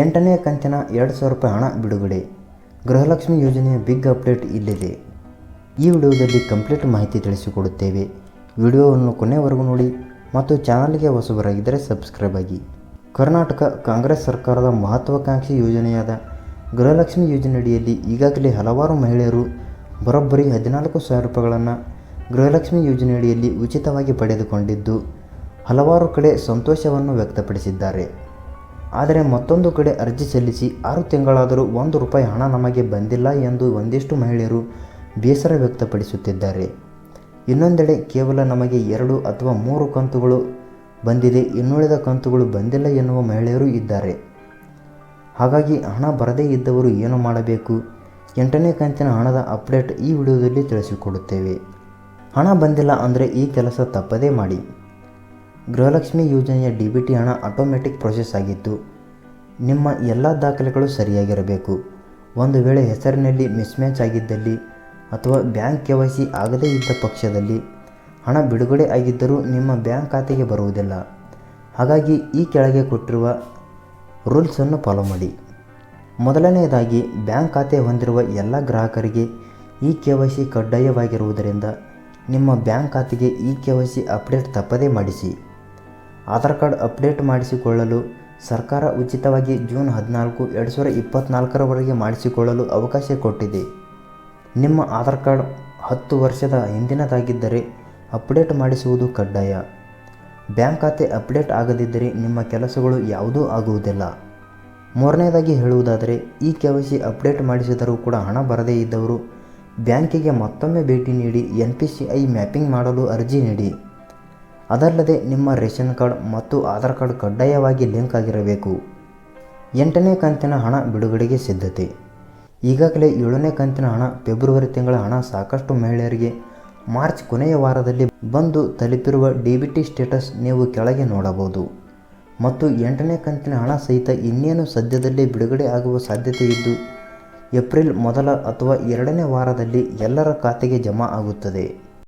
8ನೇ ಕಂತಿನ 2,000 ರೂಪಾಯಿ ಹಣ ಬಿಡುಗಡೆ. ಗೃಹಲಕ್ಷ್ಮಿ ಯೋಜನೆಯ ಬಿಗ್ ಅಪ್ಡೇಟ್ ಇಲ್ಲಿದೆ. ಈ ವಿಡಿಯೋದಲ್ಲಿ ಕಂಪ್ಲೀಟ್ ಮಾಹಿತಿ ತಿಳಿಸಿಕೊಡುತ್ತೇವೆ. ವಿಡಿಯೋವನ್ನು ಕೊನೆವರೆಗೂ ನೋಡಿ ಮತ್ತು ಚಾನಲ್ಗೆ ಹೊಸಬರಾಗಿದ್ದರೆ ಸಬ್ಸ್ಕ್ರೈಬ್ ಆಗಿ. ಕರ್ನಾಟಕ ಕಾಂಗ್ರೆಸ್ ಸರ್ಕಾರದ ಮಹತ್ವಾಕಾಂಕ್ಷಿ ಯೋಜನೆಯಾದ ಗೃಹಲಕ್ಷ್ಮಿ ಯೋಜನೆಯಡಿಯಲ್ಲಿ ಈಗಾಗಲೇ ಹಲವಾರು ಮಹಿಳೆಯರು ಬರೋಬ್ಬರಿ 14,000 ರೂಪಾಯಿಗಳನ್ನು ಗೃಹಲಕ್ಷ್ಮಿ ಯೋಜನೆಯಡಿಯಲ್ಲಿ ಉಚಿತವಾಗಿ ಪಡೆದುಕೊಂಡಿದ್ದು ಹಲವಾರು ಕಡೆ ಸಂತೋಷವನ್ನು ವ್ಯಕ್ತಪಡಿಸಿದ್ದಾರೆ. ಆದರೆ ಮತ್ತೊಂದು ಕಡೆ ಅರ್ಜಿ ಸಲ್ಲಿಸಿ 6 ತಿಂಗಳಾದರೂ 1 ರೂಪಾಯಿ ಹಣ ನಮಗೆ ಬಂದಿಲ್ಲ ಎಂದು ಒಂದಿಷ್ಟು ಮಹಿಳೆಯರು ಬೇಸರ ವ್ಯಕ್ತಪಡಿಸುತ್ತಿದ್ದಾರೆ. ಇನ್ನೊಂದೆಡೆ ಕೇವಲ ನಮಗೆ 2 ಅಥವಾ 3 ಕಂತುಗಳು ಬಂದಿದೆ, ಇನ್ನುಳಿದ ಕಂತುಗಳು ಬಂದಿಲ್ಲ ಎನ್ನುವ ಮಹಿಳೆಯರು ಇದ್ದಾರೆ. ಹಾಗಾಗಿ ಹಣ ಬರದೇ ಇದ್ದವರು ಏನು ಮಾಡಬೇಕು? 8ನೇ ಕಂತಿನ ಹಣದ ಅಪ್ಡೇಟ್ ಈ ವಿಡಿಯೋದಲ್ಲಿ ತಿಳಿಸಿಕೊಡುತ್ತೇವೆ. ಹಣ ಬಂದಿಲ್ಲ ಅಂದರೆ ಈ ಕೆಲಸ ತಪ್ಪದೇ ಮಾಡಿ. ಗೃಹಲಕ್ಷ್ಮಿ ಯೋಜನೆಯ DBT ಹಣ ಆಟೋಮೆಟಿಕ್ ಪ್ರೊಸೆಸ್ ಆಗಿದ್ದು ನಿಮ್ಮ ಎಲ್ಲ ದಾಖಲೆಗಳು ಸರಿಯಾಗಿರಬೇಕು. ಒಂದು ವೇಳೆ ಹೆಸರಿನಲ್ಲಿ ಮಿಸ್ಮ್ಯಾಚ್ ಆಗಿದ್ದಲ್ಲಿ ಅಥವಾ ಬ್ಯಾಂಕ್ KYC ಆಗದೇ ಇದ್ದ ಪಕ್ಷದಲ್ಲಿ ಹಣ ಬಿಡುಗಡೆ ಆಗಿದ್ದರೂ ನಿಮ್ಮ ಬ್ಯಾಂಕ್ ಖಾತೆಗೆ ಬರುವುದಿಲ್ಲ. ಹಾಗಾಗಿ ಈ ಕೆಳಗೆ ಕೊಟ್ಟಿರುವ ರೂಲ್ಸನ್ನು ಫಾಲೋ ಮಾಡಿ. ಮೊದಲನೆಯದಾಗಿ, ಬ್ಯಾಂಕ್ ಖಾತೆ ಹೊಂದಿರುವ ಎಲ್ಲ ಗ್ರಾಹಕರಿಗೆ ಈ KYC ಕಡ್ಡಾಯವಾಗಿರುವುದರಿಂದ ನಿಮ್ಮ ಬ್ಯಾಂಕ್ ಖಾತೆಗೆ ಈ KYC ಅಪ್ಡೇಟ್ ತಪ್ಪದೇ ಮಾಡಿಸಿ. ಆಧಾರ್ ಕಾರ್ಡ್ ಅಪ್ಡೇಟ್ ಮಾಡಿಸಿಕೊಳ್ಳಲು ಸರ್ಕಾರ ಉಚಿತವಾಗಿ ಜೂನ್ 14, 2024 ಮಾಡಿಸಿಕೊಳ್ಳಲು ಅವಕಾಶ ಕೊಟ್ಟಿದೆ. ನಿಮ್ಮ ಆಧಾರ್ ಕಾರ್ಡ್ 10 ವರ್ಷದ ಹಿಂದಿನದಾಗಿದ್ದರೆ ಅಪ್ಡೇಟ್ ಮಾಡಿಸುವುದು ಕಡ್ಡಾಯ. ಬ್ಯಾಂಕ್ ಖಾತೆ ಅಪ್ಡೇಟ್ ಆಗದಿದ್ದರೆ ನಿಮ್ಮ ಕೆಲಸಗಳು ಯಾವುದೂ ಆಗುವುದಿಲ್ಲ. ಮೂರನೇದಾಗಿ ಹೇಳುವುದಾದರೆ, ಈ KYC ಅಪ್ಡೇಟ್ ಮಾಡಿಸಿದರೂ ಕೂಡ ಹಣ ಬರದೇ ಇದ್ದವರು ಬ್ಯಾಂಕಿಗೆ ಮತ್ತೊಮ್ಮೆ ಭೇಟಿ ನೀಡಿ NPCI ಮ್ಯಾಪಿಂಗ್ ಮಾಡಲು ಅರ್ಜಿ ನೀಡಿ. ಅದಲ್ಲದೆ ನಿಮ್ಮ ರೇಷನ್ ಕಾರ್ಡ್ ಮತ್ತು ಆಧಾರ್ ಕಾರ್ಡ್ ಕಡ್ಡಾಯವಾಗಿ ಲಿಂಕ್ ಆಗಿರಬೇಕು. 8ನೇ ಕಂತಿನ ಹಣ ಬಿಡುಗಡೆಗೆ ಸಿದ್ಧತೆ. ಈಗಾಗಲೇ 7ನೇ ಕಂತಿನ ಹಣ, ಫೆಬ್ರವರಿ ತಿಂಗಳ ಹಣ ಸಾಕಷ್ಟು ಮಹಿಳೆಯರಿಗೆ ಮಾರ್ಚ್ ಕೊನೆಯ ವಾರದಲ್ಲಿ ಬಂದು ತಲುಪಿರುವ DBT ಸ್ಟೇಟಸ್ ನೀವು ಕೆಳಗೆ ನೋಡಬಹುದು. ಮತ್ತು 8ನೇ ಕಂತಿನ ಹಣ ಸಹಿತ ಇನ್ನೇನು ಸದ್ಯದಲ್ಲೇ ಬಿಡುಗಡೆ ಆಗುವ ಸಾಧ್ಯತೆ ಇದ್ದು ಏಪ್ರಿಲ್ ಮೊದಲ ಅಥವಾ 2ನೇ ವಾರದಲ್ಲಿ ಎಲ್ಲರ ಖಾತೆಗೆ ಜಮಾ ಆಗುತ್ತದೆ.